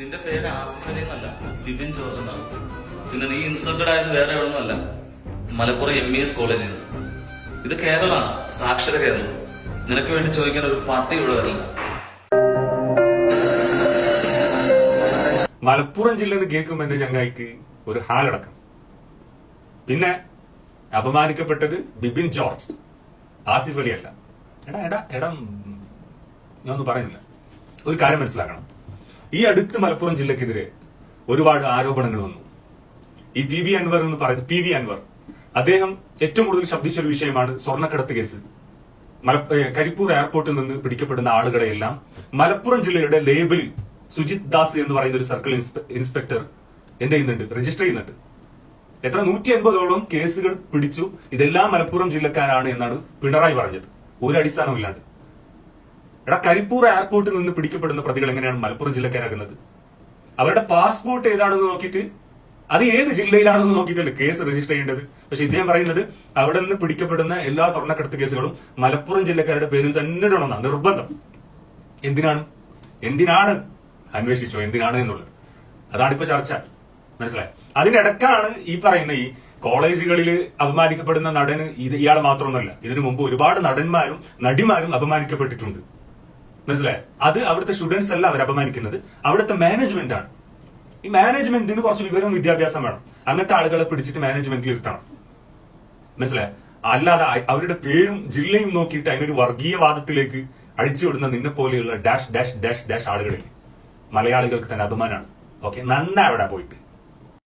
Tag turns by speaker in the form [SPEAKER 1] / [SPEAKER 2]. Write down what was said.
[SPEAKER 1] നിന്റെ പേര് ആസിഫ് അലി എന്നല്ല, ബിബിൻ ജോർജ് എന്നാണ്. പിന്നെ നീ ഇൻസൾട്ടഡ് ആയത് വേറെ എവിടെയൊന്നുമല്ല, മലപ്പുറം MES കോളേജിൽ നിന്ന്. ഇത് കേരളമാണ്, സാക്ഷര കേരളം. നിനക്ക് വേണ്ടി ചോദിക്കാൻ ഒരു പാർട്ടി ഇവിടെ വരില്ല.
[SPEAKER 2] മലപ്പുറം ജില്ലയിൽ കേൾക്കുമ്പോ എന്റെ ചങ്ങായിക്ക് ഒരു ഹാലടക്കം. പിന്നെ അപമാനിക്കപ്പെട്ടത് ബിബിൻ ജോർജ്, ആസിഫ് അലി അല്ല. എടാ ഞാൻ ഒന്നും പറയുന്നില്ല. ഒരു കാര്യം മനസ്സിലാക്കണം. ഈ അടുത്ത് മലപ്പുറം ജില്ലക്കെതിരെ ഒരുപാട് ആരോപണങ്ങൾ വന്നു. ഈ PV അൻവർ എന്ന് പറയുന്നത് PV അൻവർ, അദ്ദേഹം ഏറ്റവും കൂടുതൽ ശബ്ദിച്ച ഒരു വിഷയമാണ് സ്വർണ്ണക്കടത്ത് കേസ്. കരിപ്പൂർ എയർപോർട്ടിൽ നിന്ന് പിടിക്കപ്പെടുന്ന ആളുകളെയെല്ലാം മലപ്പുറം ജില്ലയുടെ ലേബലിൽ സുജിത് ദാസ് എന്ന് പറയുന്ന ഒരു സർക്കിൾ ഇൻസ്പെക്ടർ എന്ത് ചെയ്യുന്നുണ്ട്, രജിസ്റ്റർ ചെയ്യുന്നുണ്ട്. എത്ര 150ഓളം കേസുകൾ പിടിച്ചു. ഇതെല്ലാം മലപ്പുറം ജില്ലക്കാരാണ് എന്നാണ് പിണറായി പറഞ്ഞത്, ഒരു അടിസ്ഥാനവും ഇല്ലാണ്ട്. കരിപ്പൂർ എയർപോർട്ടിൽ നിന്ന് പിടിക്കപ്പെടുന്ന പ്രതികൾ എങ്ങനെയാണ് മലപ്പുറം ജില്ലക്കാരാകുന്നത്? അവരുടെ പാസ്പോർട്ട് ഏതാണെന്ന് നോക്കിയിട്ട്, അത് ഏത് ജില്ലയിലാണെന്ന് നോക്കിയിട്ടല്ലേ കേസ് രജിസ്റ്റർ ചെയ്യേണ്ടത്. പക്ഷെ ഇദ്ദേഹം പറയുന്നത് അവിടെ നിന്ന് പിടിക്കപ്പെടുന്ന എല്ലാ സ്വർണ്ണക്കടത്ത് കേസുകളും മലപ്പുറം ജില്ലക്കാരുടെ പേരിൽ തന്നെ ഇടണമെന്നാണ് നിർബന്ധം. എന്തിനാണ് അന്വേഷിച്ചോ, എന്തിനാണ് എന്നുള്ളത്. അതാണ് ഇപ്പൊ ചർച്ച. മനസ്സിലായി? അതിനിടക്കാണ് ഈ പറയുന്ന ഈ കോളേജുകളിൽ അപമാനിക്കപ്പെടുന്ന നടന് ഇയാൾ മാത്രമൊന്നുമല്ല. ഇതിനു മുമ്പ് ഒരുപാട് നടന്മാരും നടിമാരും അപമാനിക്കപ്പെട്ടിട്ടുണ്ട്. മനസ്സിലായി? അത് അവിടുത്തെ സ്റ്റുഡൻസ് അല്ല അവർ അപമാനിക്കുന്നത്, അവിടുത്തെ മാനേജ്മെന്റ് ആണ്. ഈ മാനേജ്മെന്റിന് കുറച്ച് വിവരവും വിദ്യാഭ്യാസം വേണം. അങ്ങനത്തെ ആളുകളെ പിടിച്ചിട്ട് മാനേജ്മെന്റിൽ ഇരുത്തണം. മനസ്സിലായി? അല്ലാതെ അവരുടെ പേരും ജില്ലയും നോക്കിയിട്ട് അതിനൊരു വർഗീയവാദത്തിലേക്ക് അഴിച്ചുവിടുന്ന നിന്നെ പോലെയുള്ള ഡാഷ് ഡാഷ് ഡാഷ് ഡാഷ് ആളുകളിൽ മലയാളികൾക്ക് തന്നെ അപമാനമാണ്. ഓക്കെ, നന്നാ അവിടെ പോയിട്ട്